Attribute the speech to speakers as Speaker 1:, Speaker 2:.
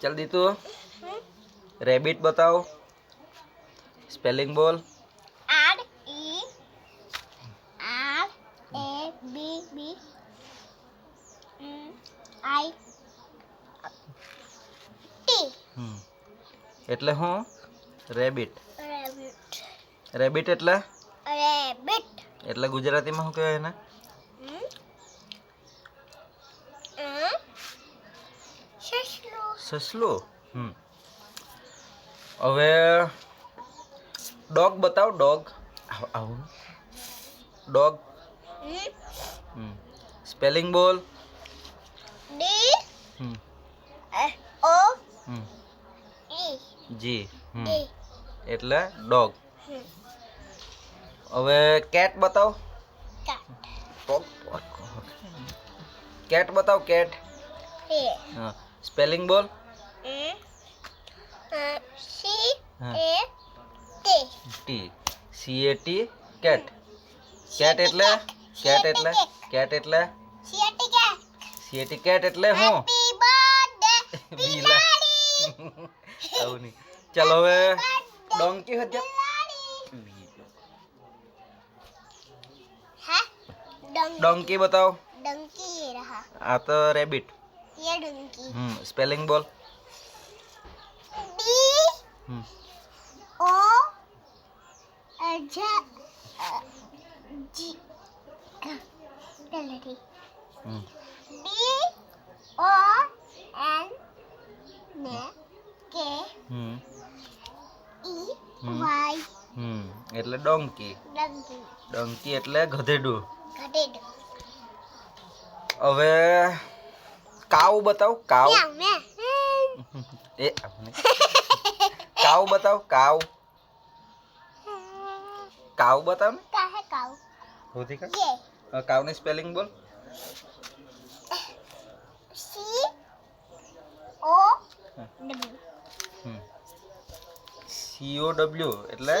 Speaker 1: चल दी तू रेबिट बताओ स्पेलिंग बोल
Speaker 2: RABBIT
Speaker 1: એટલે હું રેબિટ રેબિટ એટલે એટલે ગુજરાતીમાં શું કહેવાય એને સસલું હવે ડોગ બતાવ ડોગ આવું ડોગ સ્પેલિંગ બોલ જી એટલે ડોગ હવે કેટ બતાવ કેટ બતાવ કેટ હા સ્પેલિંગ બોલ ટી CAT કેટ કેટ એટલે કેટ એટલે કેટ એટલે CAT કેટ એટલે હું બિલા આવું નહીં ચાલો હવે ડોંકી હજા डोंकी बताओ
Speaker 2: डंकी रहा
Speaker 1: आ तो रैबिट
Speaker 2: ये डंकी
Speaker 1: स्पेलिंग बोल
Speaker 2: D O G D O N K E Y
Speaker 1: એટલે ડોંકી ડોંકી એટલે ગધેડું હવે કાઉ બતાવ કાઉ એ કાઉ બતાવ કાઉ કાઉ બતાવ ને
Speaker 2: काऊ
Speaker 1: હોતી કા કાઉ ની સ્પેલિંગ બોલ
Speaker 2: COW
Speaker 1: COW એટલે